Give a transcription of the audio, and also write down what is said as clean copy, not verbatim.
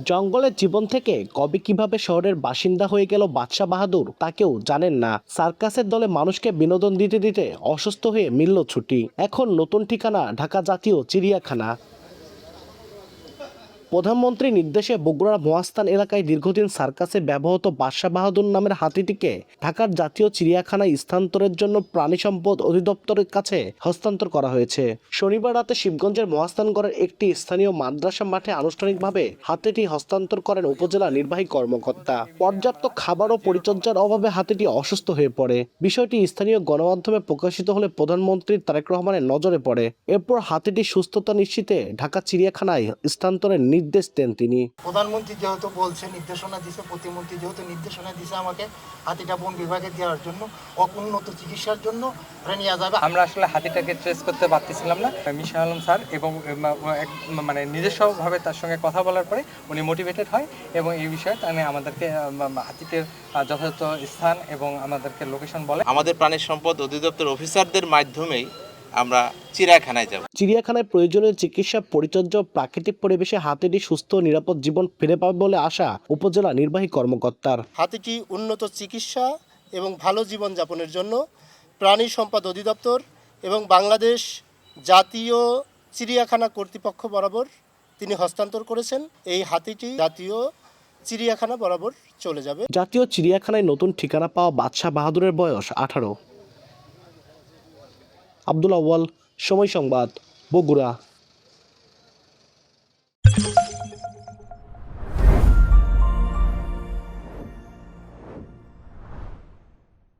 জঙ্গলের জীবন থেকে কবে কিভাবে শহরের বাসিন্দা হয়ে গেল বাদশা বাহাদুর তা কেউ জানেন না। সার্কাসের দলে মানুষকে বিনোদন দিতে দিতে অসুস্থ হয়ে মিলল ছুটি। এখন নতুন ঠিকানা ঢাকা জাতীয় চিড়িয়াখানা। প্রধানমন্ত্রীর নির্দেশে বগুড়ার মহাস্থান এলাকায় দীর্ঘদিন সার্কাসে ব্যবহৃত বাদশা বাহাদুর নামের হাতিটিকে ঢাকার জাতীয় চিড়িয়াখানায় স্থানান্তরের জন্য প্রাণী সম্পদ অধিদপ্তরের কাছে হস্তান্তর করা হয়েছে। শনিবার রাতে শিবগঞ্জের মহাস্থানগড়ের একটি স্থানীয় মাদ্রাসা মাঠে আনুষ্ঠানিকভাবে হাতিটি হস্তান্তর করেন উপজেলা নির্বাহী কর্মকর্তা। পর্যাপ্ত খাবার ও পরিচর্যার অভাবে হাতিটি অসুস্থ হয়ে পড়ে। বিষয়টি স্থানীয় গণমাধ্যমে প্রকাশিত হলে প্রধানমন্ত্রী তারেক রহমানের নজরে পড়ে। এরপর হাতিটির সুস্থতা নিশ্চিতে ঢাকা চিড়িয়াখানায় স্থানান্তরের নির্দেশ দেন তিনি। প্রধানমন্ত্রী যেহেতু বলছে, নির্দেশনা দিছে, প্রতিমন্ত্রী যেহেতু নির্দেশনা দিছে আমাকে হাতিটা বন বিভাগে দেওয়ার জন্য, উন্নত চিকিৎসার জন্য নিয়ে যাবে। আমরা আসলে হাতিটাকে ট্রেস করতে পারতেছিলাম না। মিশা আলম স্যার এবং মানে নিজস্বভাবে তার সঙ্গে কথা বলার পরে উনি মোটিভেটেড হয় এবং এই বিষয়ে তাহলে আমাদেরকে হাতিটির যথাযথ স্থান এবং আমাদেরকে লোকেশন বলে। আমাদের প্রাণী সম্পদ অধিদপ্তর অফিসারদের মাধ্যমেই আমরা চিড়িয়াখানায় যাব। চিড়িয়াখানায় প্রয়োজনীয় চিকিৎসা, পরিচর্যা ও প্রাকৃতিক পরিবেশে হাতিটি সুস্থ ও নিরাপদ জীবন ফিরে পাবে বলে আশা উপজেলা নির্বাহী কর্মকর্তার। হাতিটি উন্নত চিকিৎসা এবং ভালো জীবনযাপনের জন্য প্রাণী সম্পদ অধিদপ্তর এবং বাংলাদেশ জাতীয় চিড়িয়াখানা কর্তৃপক্ষ বরাবর তিনি হস্তান্তর করেছেন। এই হাতিটি জাতীয় চিড়িয়াখানা বরাবর চলে যাবে। জাতীয় চিড়িয়াখানায় নতুন ঠিকানা পাওয়া বাদশা বাহাদুরের বয়স 18। আব্দুল আউয়াল, সময় সংবাদ, বগুড়া।